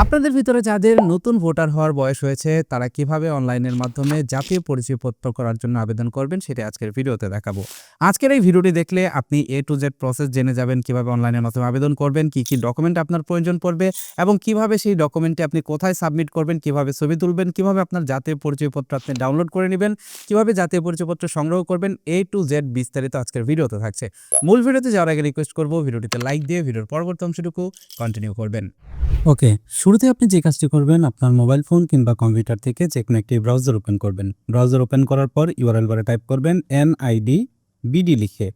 আপনাদের ভিতরে যাদের নতুন ভোটার হওয়ার বয়স হয়েছে তারা কিভাবে অনলাইনের মাধ্যমে জাতীয় পরিচয়পত্র করার জন্য আবেদন করবেন সেটা আজকের ভিডিওতে দেখাবো। আজকের এই ভিডিওটি দেখলে আপনি A to Z প্রসেস জেনে যাবেন কিভাবে অনলাইনের মাধ্যমে আবেদন করবেন, কি ডকুমেন্ট আপনার প্রয়োজন পড়বে এবং কিভাবে সেই ডকুমেন্টে আপনি কোথায় সাবমিট করবেন, কিভাবে ছবি তুলবেন, কিভাবে আপনার জাতীয় পরিচয়পত্র আপনি ডাউনলোড করে নেবেন, কিভাবে জাতীয় পরিচয়পত্র সংগ্রহ করবেন, A to Z বিস্তারিত আজকের ভিডিওতে থাকছে। মূল ভিডিওতে যাওয়ার আগে রিকোয়েস্ট করব ভিডিওটিতে লাইক দিয়ে ভিডিওর পরবর্তী অংশটুকু কন্টিনিউ করবেন। ওকে, শুরুতে আপনি যে কাজটি করবেন আপনার মোবাইল ফোন কিংবা কম্পিউটার থেকে যে কোনো একটি ব্রাউজার ওপেন করবেন। ব্রাউজার ওপেন করার পর ইউআরএল বারে টাইপ করবেন NIDBD লিখে।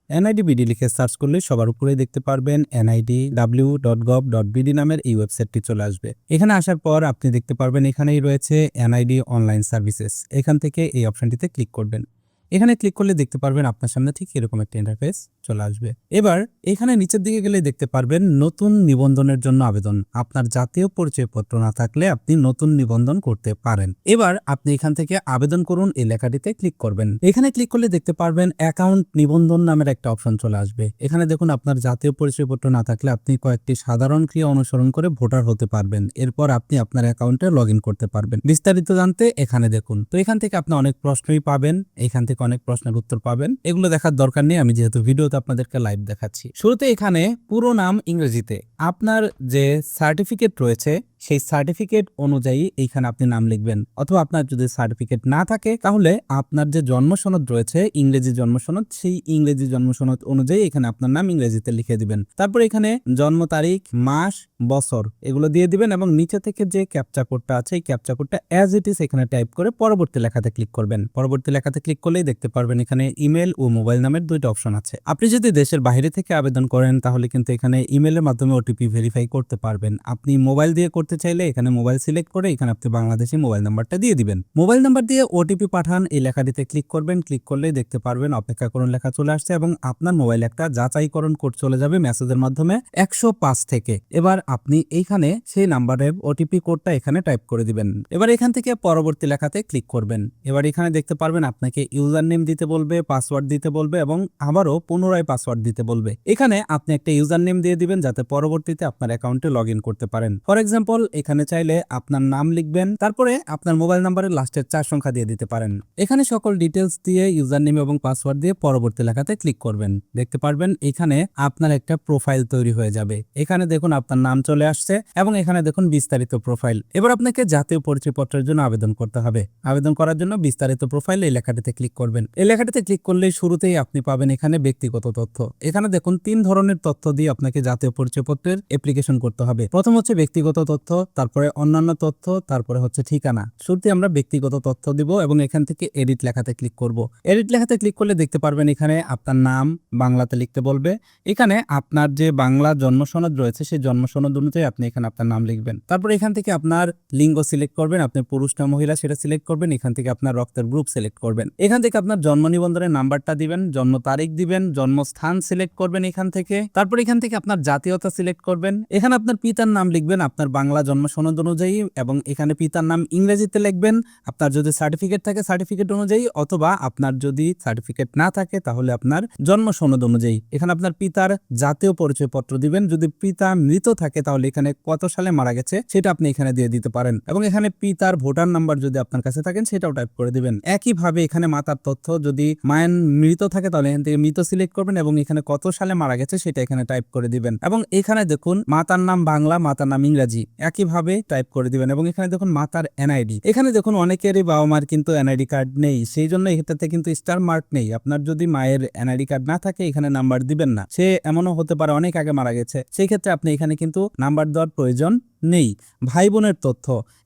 NIDBD লিখে সার্চ করলে সবার উপরেই দেখতে পারবেন nidw.gov.bd নামের এই ওয়েবসাইটটি চলে আসবে। এখানে আসার পর আপনি দেখতে পারবেন এখানেই রয়েছে NID অনলাইন সার্ভিসেস। এখান থেকে এই অপশনটিতে ক্লিক করবেন। এখানে ক্লিক করলে দেখতে পারবেন আপনার সামনে ঠিক এরকম একটা ইন্টারফেস চলে আসবে। এবার এখানে নিচের দিকে গেলে দেখতে পারবেন নতুন নিবন্ধনের জন্য আবেদন। আপনার জাতীয় পরিচয়পত্র না থাকলে আপনি নতুন নিবন্ধন করতে পারেন। এবার আপনি এখান থেকে আবেদন করুন এই লেখাটিতে ক্লিক করবেন। এখানে ক্লিক করলে দেখতে পারবেন অ্যাকাউন্ট নিবন্ধন নামের একটা অপশন চলে আসবে। এখানে দেখুন আপনার জাতীয় পরিচয়পত্র না থাকলে আপনি কয়েকটি সাধারণ ক্রিয়া অনুসরণ করে ভোটার হতে পারবেন। এরপর আপনি আপনার অ্যাকাউন্টে লগ ইন করতে পারবেন। বিস্তারিত জানতে এখানে দেখুন। তো এখান থেকে আপনি অনেক প্রশ্নই পাবেন, এখান থেকে অনেক প্রশ্নের উত্তর পাবেন। এগুলো দেখার দরকার নেই, আমি যেহেতু ভিডিওতে আপনাদেরকে লাইভ দেখাচ্ছি। শুরুতে এখানে পুরো নাম ইংরেজিতে, আপনার যে সার্টিফিকেট রয়েছে সেই সার্টিফিকেট অনুযায়ী এইখানে আপনি নাম লিখবেন। অথবা আপনার যদি সার্টিফিকেট না থাকে তাহলে আপনার যে জন্মসনদ রয়েছে ইংরেজি জন্মসনদ, সেই ইংরেজি জন্মসনদ অনুযায়ী এখানে আপনার নাম ইংরেজিতে লিখে দিবেন। তারপর এখানে জন্ম তারিখ, মাস, বছর এগুলো দিয়ে দিবেন এবং নিচে থেকে যে ক্যাপচা কোডটা আছে এই ক্যাপচা কোডটা অ্যাজ ইট ইজ এখানে টাইপ করে পরবর্তী লেখাতে ক্লিক করবেন। পরবর্তী লেখাতে ক্লিক করলেই দেখতে পারবেন এখানে ইমেল ও মোবাইল নামের দুইটা অপশন আছে। আপনি যদি দেশের বাইরে থেকে আবেদন করেন তাহলে কিন্তু এখানে ইমেলের মাধ্যমে ওটিপি ভেরিফাই করতে পারবেন। আপনি মোবাইল দিয়ে করতে চাইলে এখানে মোবাইল সিলেক্ট করে এখানে আপনি বাংলাদেশি মোবাইল নাম্বারটা দিয়ে দিবেন। মোবাইল নাম্বার দিয়ে ওটিপি পাঠান এই লেখাটিতে ক্লিক করবেন। ক্লিক করলেই দেখতে পারবেন অপেক্ষা করুন লেখা চলে আসছে এবং আপনার মোবাইলে একটা যাচাইকরণ কোড চলে যাবে মেসেজের মাধ্যমে 105 থেকে। এবার আপনি এইখানে সেই নাম্বারের ওটিপি কোডটা এখানে টাইপ করে দিবেন। এবার এখান থেকে পরবর্তী লেখাতে ক্লিক করবেন। এবার এখানে দেখতে পারবেন আপনাকে ইউজার নেম দিতে বলবে, পাসওয়ার্ড দিতে বলবে এবং আবারও পুনরায় পাসওয়ার্ড দিতে বলবে। এখানে আপনি একটা ইউজার নেম দিয়ে দিবেন যাতে পরবর্তীতে আপনার অ্যাকাউন্টে লগ ইন করতে পারেন। ফর এক্সাম্পল এখানে চাইলে আপনার নাম লিখবেন, তারপরে আপনার মোবাইল নাম্বারের লাস্টের 4 সংখ্যা দিয়ে দিতে পারেন। এখানে সকল ডিটেলস দিয়ে ইউজার নেম এবং পাসওয়ার্ড দিয়ে পরবর্তী লেখাতে ক্লিক করবেন। দেখতে পারবেন এখানে আপনার একটা প্রোফাইল তৈরি হয়ে যাবে। এখানে দেখুন আপনার নাম চলে আসছে এবং এখানে দেখুন বিস্তারিত প্রোফাইল। এবার আপনাকে জাতীয় পরিচয়পত্রের জন্য আবেদন করতে হবে। আবেদন করার জন্য বিস্তারিত প্রোফাইল এই লেখাটিতে ক্লিক করবেন। এই লেখাটিতে ক্লিক করলেই শুরুতেই আপনি পাবেন এখানে ব্যক্তিগত তথ্য। এখানে দেখুন 3 ধরনের তথ্য দিয়ে আপনাকে জাতীয় পরিচয়পত্রের অ্যাপ্লিকেশন করতে হবে। প্রথম হচ্ছে ব্যক্তিগত তথ্য, তারপরে অন্যান্য তথ্য, তারপরে হচ্ছে ঠিকানা। শুরুতে আমরা ব্যক্তিগত তথ্য দিব এবং এখান থেকে এডিট লেখাতে ক্লিক করব। এডিট লেখাতে ক্লিক করলে দেখতে পারবেন এখানে আপনার নাম বাংলাতে লিখতে বলবে। এখানে আপনার যে বাংলা জন্মসনদ রয়েছে সেই জন্মসনদ অনুযায়ী আপনি এখানে আপনার নাম লিখবেন। তারপর এখান থেকে আপনার লিঙ্গ সিলেক্ট করবেন, আপনি পুরুষ না মহিলা সেটা সিলেক্ট করবেন। এখান থেকে আপনার রক্তের গ্রুপ সিলেক্ট করবেন। এখান থেকে আপনার জন্ম নিবন্ধনের নাম্বারটা দিবেন, জন্ম তারিখ দিবেন, জন্মস্থান সিলেক্ট করবেন এখান থেকে। তারপর এখান থেকে আপনার জাতীয়তা সিলেক্ট করবেন। এখানে আপনার পিতার নাম লিখবেন আপনার বাংলা জন্মসনদ অনুযায়ী এবং এখানে পিতার নাম ইংরেজিতে লিখবেন। আপনার যদি সার্টিফিকেট থাকে সার্টিফিকেট অনুযায়ী, অথবা আপনার যদি সার্টিফিকেট না থাকে তাহলে আপনার জন্মসনদ অনুযায়ী। এখানে আপনার পিতার জাতীয় পরিচয়পত্র দিবেন। যদি পিতা মৃত থাকে তাহলে এখানে কত সালে মারা গেছে সেটা আপনি এখানে দিয়ে দিতে পারেন এবং এখানে পিতার ভোটার নাম্বার যদি আপনার কাছে থাকেন সেটাও টাইপ করে দিবেন। একইভাবে এখানে মাতার তথ্য, যদি মায়ের মৃত থাকে তাহলে এখান থেকে মৃত সিলেক্ট করবেন এবং এখানে কত সালে মারা গেছে সেটা এখানে টাইপ করে দিবেন এবং এখানে দেখুন মাতার নাম বাংলা, মাতার নাম ইংরাজি একইভাবে টাইপ করে দিবেন এবং এখানে দেখুন মাতার এনআইডি। এখানে দেখুন অনেকেরই বাবা মার কিন্তু এনআইডি কার্ড নেই, সেই জন্য এটাতে কিন্তু স্টার মার্ক নেই। আপনার যদি মায়ের এনআইডি কার্ড না থাকে এখানে নাম্বার দিবেন না। সে এমনও হতে পারে অনেক আগে মারা গেছে, সেই ক্ষেত্রে আপনি এখানে কিন্তু নাম্বার দেওয়ার প্রয়োজন নেই। ভাই বোনের তথ্য,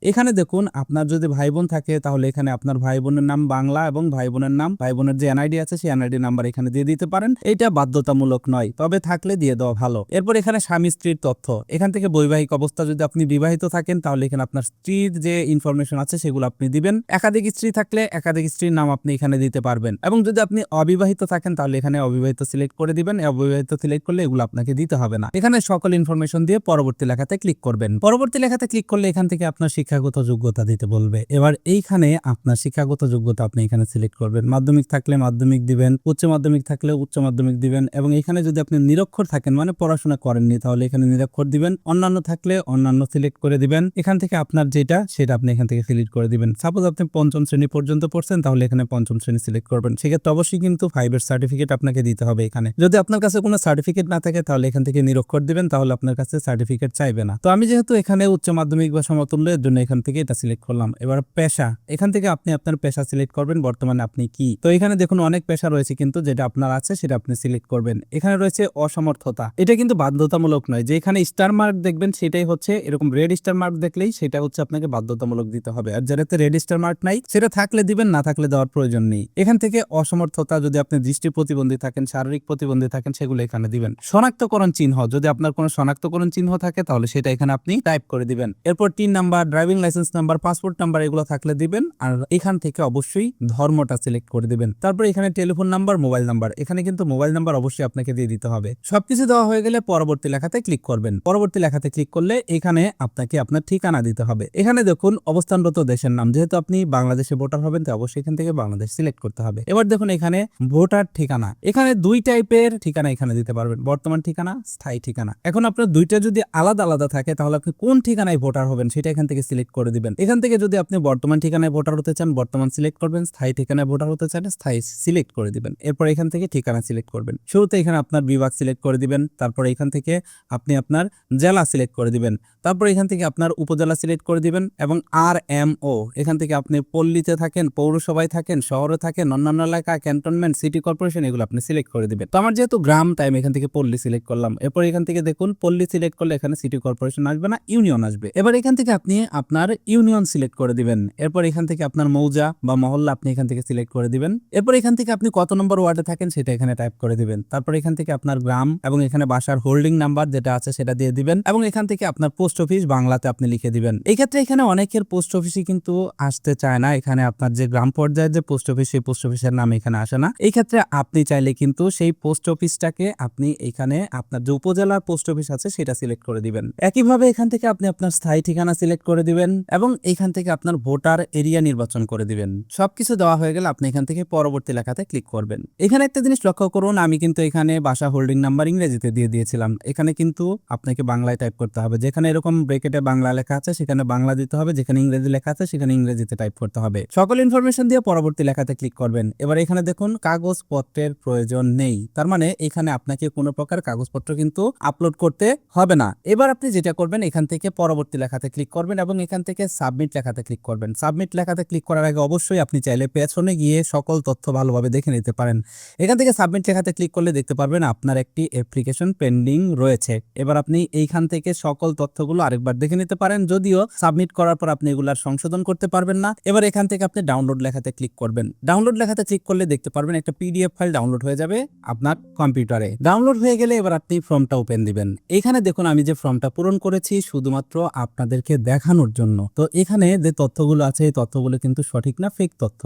এখানে দেখুন আপনার যদি ভাই বোন থাকে তাহলে এখানে আপনার ভাই বোনের নাম বাংলা এবং ভাই বোনের নাম, ভাই বোনের যে এনআইডি আছে সেই এনআইডি নাম্বার এখানে দিয়ে দিতে পারেন। এটা বাধ্যতামূলক নয়, তবে থাকলে দিয়ে দেওয়া ভালো। এরপর এখানে স্বামী স্ত্রীর তথ্য, এখান থেকে বৈবাহিক অবস্থা যদি আপনি বিবাহিত থাকেন তাহলে এখানে আপনার স্ত্রীর যে ইনফরমেশন আছে সেগুলো আপনি দিবেন। একাধিক স্ত্রী থাকলে একাধিক স্ত্রীর নাম আপনি এখানে দিতে পারবেন এবং যদি আপনি অবিবাহিত থাকেন তাহলে এখানে অবিবাহিত সিলেক্ট করে দিবেন। অবিবাহিত সিলেক্ট করলে এগুলো আপনাকে দিতে হবে না। এখানে সকল ইনফরমেশন দিয়ে পরবর্তী লেখাতে ক্লিক করবেন। পরবর্তী লেখাতে ক্লিক করলে এখান থেকে আপনার শিক্ষাগত যোগ্যতা দিতে বলবে। এবার এইখানে আপনার শিক্ষাগত যোগ্যতা আপনি এখানে সিলেক্ট করবেন। মাধ্যমিক থাকলে মাধ্যমিক দিবেন, উচ্চ মাধ্যমিক থাকলে উচ্চ মাধ্যমিক দিবেন, এবং এখানে যদি আপনি নিরক্ষর থাকেন মানে পড়াশোনা করেননি তাহলে এখানে নিরক্ষর দিবেন, অন্যান্য থাকলে অন্যান্য সিলেক্ট করে দিবেন। এখান থেকে আপনার যেটা সেটা আপনি এখান থেকে সিলেক্ট করে দিবেন। সাপোজ আপনি পঞ্চম শ্রেণী পর্যন্ত পড়ছেন তাহলে এখানে পঞ্চম শ্রেণী সিলেক্ট করবেন। সেক্ষেত্রে অবশ্যই কিন্তু 5 এর সার্টিফিকেট আপনাকে দিতে হবে এখানে। যদি আপনার কাছে কোনো সার্টিফিকেট না থাকে তাহলে এখান থেকে নিরক্ষর দিবেন, তাহলে আপনার কাছে সার্টিফিকেট চাইবে না। তো আমি যেহেতু এখানে উচ্চ মাধ্যমিক বা সমতুল্য এর জন্য এখান থেকে এটা সিলেক্ট করলাম। এবার পেশা, এখান থেকে আপনি আপনার পেশা সিলেক্ট করবেন, বর্তমানে আপনি কি। তো এখানে দেখুন অনেক পেশা রয়েছে, কিন্তু যেটা আপনার আছে সেটা আপনি সিলেক্ট করবেন। এখানে রয়েছে অসমর্থতা, এটা কিন্তু বাধ্যতামূলক নয়, যে এখানে স্টার মার্ক দেখবেন সেটাই হচ্ছে, এরকম রেড স্টার মার্ক দেখলেই সেটা হচ্ছে আপনাকে বাধ্যতামূলক দিতে হবে। আর যেটাতে রেড স্টার মার্ক নাই সেটা থাকলে দিবেন, না থাকলে দেওয়ার প্রয়োজন নেই। এখান থেকে অসমর্থতা, যদি আপনি দৃষ্টি প্রতিবন্ধী থাকেন, শারীরিক প্রতিবন্ধী থাকেন, সেগুলো এখানে দিবেন। শনাক্তকরণ চিহ্ন, যদি আপনার কোনো শনাক্তকরণ চিহ্ন থাকে তাহলে সেটা এখানে আপনি টাইপ করে দিবেন। এরপর 3 number, driving licence number, passport number এগুলো থাকলে দিবেন। আর এখান থেকে অবশ্যই ধর্মটা সিলেক্ট করে দিবেন। তারপর এখানে টেলিফোন নাম্বার, মোবাইল নাম্বার, এখানে কিন্তু মোবাইল নাম্বার অবশ্যই আপনাকে দিয়ে দিতে হবে। সবকিছু দেওয়া হয়ে গেলে পরবর্তী লেখাতে ক্লিক করবেন। পরবর্তী লেখাতে ক্লিক করলে এখানে আপনাকে আপনার ঠিকানা দিতে হবে। এখানে দেখুন অবস্থানরত দেশের নাম, যেহেতু আপনি বাংলাদেশে ভোটার হবেন তো অবশ্যই এখান থেকে বাংলাদেশ সিলেক্ট করতে হবে। এবার দেখুন এখানে ভোটার ঠিকানা, এখানে 2 টাইপের ঠিকানা এখানে দিতে পারবেন, বর্তমান ঠিকানা, স্থায়ী ঠিকানা। এখন আপনার দুইটা যদি আলাদা আলাদা থাকে তাহলে আপনি কোন ঠিকানায় ভোটার হবেন সেটা এখান থেকে সিলেক্ট করে দিবেন। এখান থেকে যদি আপনি বর্তমান ঠিকানায় ভোটার হতে চান বর্তমান সিলেক্ট করবেন, স্থায়ী ঠিকানায় ভোটার হতে চান স্থায়ী সিলেক্ট করে দিবেন। এরপর এখান থেকে ঠিকানা সিলেক্ট করবেন। শুরুতে এখানে আপনার বিভাগ সিলেক্ট করে দিবেন, তারপর এখান থেকে আপনি আপনার জেলা সিলেক্ট করে দিবেন, তারপর এখান থেকে আপনার উপজেলা সিলেক্ট করে দিবেন, এবং RMO এখান থেকে আপনি পল্লীতে থাকেন, পৌরসভায় থাকেন, শহরে থাকেন, অন্যান্য এলাকা, ক্যান্টনমেন্ট, সিটি কর্পোরেশন, এগুলো আপনি সিলেক্ট করে দিবেন। তো আমার যেহেতু গ্রাম তাই আমি এখান থেকে পল্লী সিলেক্ট করলাম। এরপর এখান থেকে দেখুন পল্লী সিলেক্ট করলে এখানে সিটি কর্পোরেশন আসবে না, ইউনিয়ন আসবে। এবার এখান থেকে আপনি আপনার ইউনিয়ন সিলেক্ট করে দিবেন। এরপর এখান থেকে আপনার মৌজা বা মহল্লা আপনি এখান থেকে সিলেক্ট করে দিবেন। এরপর এখান থেকে আপনি কত নম্বর ওয়ার্ডে থাকেন সেটা এখানে টাইপ করে দিবেন। তারপর এখান থেকে আপনার গ্রাম এবং এখানে বাসার হোল্ডিং নাম্বার যেটা আছে সেটা দিয়ে দিবেন, এবং এখান থেকে আপনার পোস্ট অফিস বাংলাতে আপনি লিখে দিবেন। এই ক্ষেত্রে এখানে অনেকের পোস্ট অফিসই কিন্তু আসতে চায় না, এখানে আপনার যে গ্রাম পর্যায়ের যে পোস্ট অফিস সেই পোস্ট অফিসের নাম এখানে আসে না। এই ক্ষেত্রে আপনি চাইলে কিন্তু সেই পোস্ট অফিসটাকে আপনি এখানে আপনার যে উপজেলার পোস্ট অফিস আছে সেটা সিলেক্ট করে দিবেন। একইভাবে এখান থেকে আপনি আপনার স্থায়ী ঠিকানা সিলেক্ট করে দিবেন, এবং এখান থেকে আপনার ভোটার এরিয়া নির্বাচন করে দিবেন। সবকিছু দেওয়া হয়ে গেলে আপনি এখান থেকে পরবর্তী লেখাতে ক্লিক করবেন। এখানে একটা জিনিস লক্ষ্য করুন, আমি কিন্তু এখানে বাসা হোল্ডিং নাম্বার ইংরেজিতে দিয়ে দিয়েছিলাম, এখানে কিন্তু আপনাকে বাংলায় টাইপ করতে হবে। যেখানে এরকম ব্রেকেটে বাংলা লেখা আছে সেখানে বাংলা দিতে হবে, যেখানে ইংরেজি লেখা আছে সেখানে ইংরেজিতে টাইপ করতে হবে। সকল ইনফরমেশন দিয়ে পরবর্তী লেখাতে ক্লিক করবেন। এবার এখানে দেখুন কাগজপত্রের প্রয়োজন নেই, তার মানে এখানে আপনাকে কোনো প্রকার কাগজপত্র কিন্তু আপলোড করতে হবে না। এবার আপনি যেটা করবেন এখান থেকে পরবর্তী লেখাতে ক্লিক করবেন, এবং এখান থেকে সাবমিট লেখাতে ক্লিক করবেন। সাবমিট লেখাতে ক্লিক করার আগে অবশ্যই আপনি চাইলে পেছনে গিয়ে সকল তথ্য ভালোভাবে দেখে নিতে পারেন। এখান থেকে সাবমিট লেখাতে ক্লিক করলে দেখতে পারবেন আপনার একটি অ্যাপ্লিকেশন পেন্ডিং রয়েছে। এবার আপনি এইখান থেকে সকল তথ্যগুলো আরেকবার দেখে নিতে পারেন, যদিও সাবমিট করার পর আপনি এগুলার সংশোধন করতে পারবেন না। এবার এখান থেকে আপনি ডাউনলোড লেখাতে ক্লিক করবেন। ডাউনলোড লেখাতে ক্লিক করলে দেখতে পারবেন একটা PDF ফাইল ডাউনলোড হয়ে যাবে আপনার কম্পিউটারে। ডাউনলোড হয়ে গেলে এবার আপনি ফর্মটা ওপেন দিবেন। এখানে দেখুন আমি যে ফর্মটা পূরণ করেছি শুধুমাত্র আপনাদেরকে দেখানোর জন্য। তো এখানে যে তথ্যগুলো আছে এই তথ্যগুলো কিন্তু সঠিক না, ফেক তথ্য।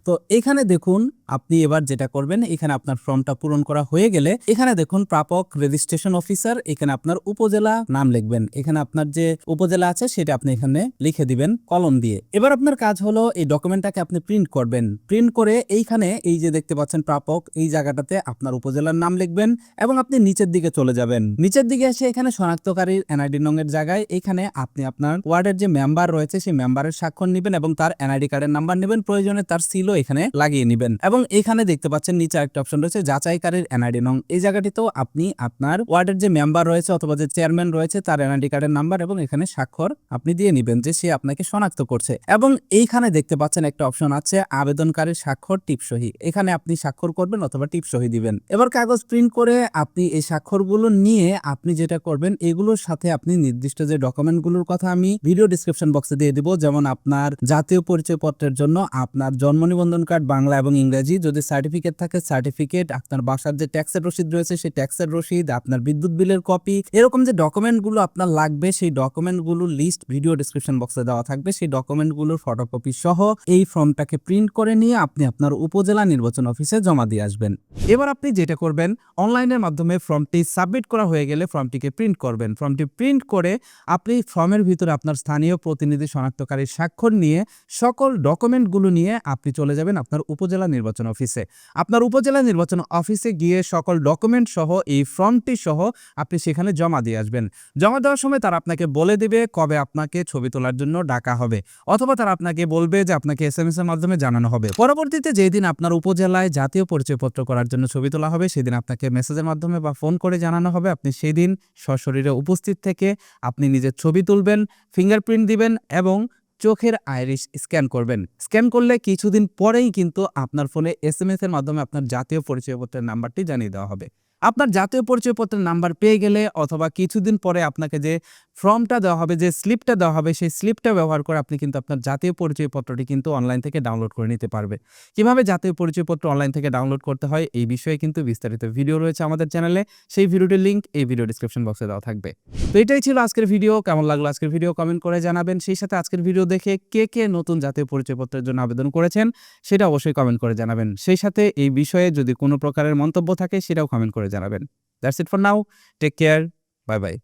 তো এখানে দেখুন আপনি এবার যেটা করবেন, এখানে আপনার ফর্মটা পূরণ করা হয়ে গেলে এখানে দেখুন প্রাপক রেজিস্ট্রেশন অফিসার, এখানে আপনার উপজেলা নাম লিখবেন। এখানে আপনার যে উপজেলা আছে সেটা আপনি এখানে লিখে দিবেন কলম দিয়ে। এবার আপনার কাজ হলো এই ডকুমেন্টটাকে আপনি প্রিন্ট করবেন। প্রিন্ট করে এইখানে এই যে দেখতে পাচ্ছেন প্রাপক, এই জায়গাটাতে আপনার উপজেলার নাম লিখবেন, এবং আপনি নিচের দিকে চলে যাবেন। নিচের দিকে এসে এখানে শনাক্তকারীর NID নংয়ের জায়গায় এখানে আপনি আপনার ওয়ার্ডের যে মেম্বার রয়েছে সেই মেম্বারের স্বাক্ষর নেবেন, এবং তার NID কার্ডের নাম্বার নেবেন, প্রয়োজনে তার সিলও এখানে লাগিয়ে নেবেন। এবং এখানে দেখতে পাচ্ছেন নিচে একটা অপশন রয়েছে যাচাইকারীর NID নং। এই জায়গাটিতেও আপনি আপনার ওয়ার্ডের যে মেম্বার রয়েছে অথবা যে চেয়ারম্যান রয়েছে তার NID কার্ডের নাম্বার এবং এখানে স্বাক্ষর আপনি দিয়ে নেবেন যে সে আপনাকে শনাক্ত করছে। এবং এইখানে দেখতে পাচ্ছেন একটা অপশন আছে আবেদনকারীর স্বাক্ষর টিপসহি, এখানে আপনি স্বাক্ষর করবেন অথবা টিপসহি দিবেন। এবার কাগজ প্রিন্ট করে আপনি এই স্বাক্ষরগুলো নিয়ে আপনি যেটা করবেন এগুলোর সাথে আপনি নির্দিষ্ট যে ডকুমেন্টগুলোর কথা আমি ভিডিও ডিসক্রিপশন বক্সে দিয়ে দিব, যেমন আপনার জাতীয় পরিচয়পত্রের জন্য আপনার জন্ম নিবন্ধন কার্ড বাংলা এবং ইংরেজি, যদি সার্টিফিকেট থাকে সার্টিফিকেট, আপনার বাসার যে ট্যাক্সের রসিদ রয়েছে সেই ট্যাক্সের রসিদ, আপনার বিদ্যুৎ বিলের কপি, এরকম যে ডকুমেন্টগুলো আপনার লাগবে সেই ডকুমেন্টগুলোর লিস্ট ভিডিও ডিসক্রিপশন বক্সে দেওয়া থাকবে। সেই ডকুমেন্টগুলোর ফটোকপি সহ এই ফর্মটাকে প্রিন্ট করে নিয়ে আপনি আপনার উপজেলা নির্বাচন অফিসে জমা দিয়ে আসবেন। এবার আপনি যেটা করবেন অনলাইনের মাধ্যমে ফর্মটি সাবমিট করা হয়ে গেলে ফর্মটিকে প্রিন্ট করবেন। ফর্মটি প্রিন্ট করে আপনি ফর্মের ভিতরে আপনার স্থানীয় প্রতিনিধি শনাক্তকারীর স্বাক্ষর নিয়ে সকল ডকুমেন্টগুলো নিয়ে আপনি চলে যাবেন আপনার উপজেলা নির্বাচন অফিসে। আপনার উপজেলা নির্বাচন অফিসে গিয়ে সকল ডকুমেন্ট সহ এই ফর্মটি সহ আপনি সেখানে জমা দিয়ে আসবেন। জমা দেওয়ার সময় তারা আপনাকে বলে দিবে কবে আপনাকে ছবি তোলার জন্য ডাকা হবে, অথবা তারা আপনাকে বলবে যে আপনাকে SMS এর মাধ্যমে জানানো হবে। পরবর্তীতে যেদিন আপনার উপজেলায় জাতীয় পরিচয়পত্র করার জন্য ছবি তোলা হবে সেদিন আপনাকে মেসেজের মাধ্যমে বা ফোন করে জানানো হবে। আপনি সেদিন সশরীরে উপস্থিত থেকে আপনি নিজের ছবি তুলবেন, ফিঙ্গারপ্রিন্ট দিবেন এবং চোখের আইরিশ স্ক্যান করবেন। স্ক্যান করলে কিছুদিন পরেই কিন্তু আপনার ফোনে SMS এর মাধ্যমে আপনার জাতীয় পরিচয়পত্রের নাম্বারটি জানিয়ে দেওয়া হবে। আপনার জাতীয় পরিচয়পত্রের নাম্বার পেয়ে গেলে অথবা কিছুদিন পরে আপনাকে যে ফর্মটা দেওয়া হবে, যে স্লিপটা দেওয়া হবে, সেই স্লিপটা ব্যবহার করে আপনি কিন্তু আপনার জাতীয় পরিচয়পত্রটি কিন্তু অনলাইন থেকে ডাউনলোড করে নিতে পারবে। কিভাবে জাতীয় পরিচয়পত্র অনলাইন থেকে ডাউনলোড করতে হয় এই বিষয়ে কিন্তু বিস্তারিত ভিডিও রয়েছে আমাদের চ্যানেলে। সেই ভিডিওটির লিঙ্ক এই ভিডিও ডেসক্রিপশন বক্সে দেওয়া থাকবে। তো এটাই ছিল আজকের ভিডিও। কেমন লাগলো আজকের ভিডিও কমেন্ট করে জানাবেন। সেই সাথে আজকের ভিডিও দেখে কে কে নতুন জাতীয় পরিচয়পত্রের জন্য আবেদন করেছেন সেটা অবশ্যই কমেন্ট করে জানাবেন। সেই সাথে এই বিষয়ে যদি কোনো প্রকারের মন্তব্য থাকে সেটাও কমেন্ট করে জানাবেন। That's it for now. Take care. Bye by.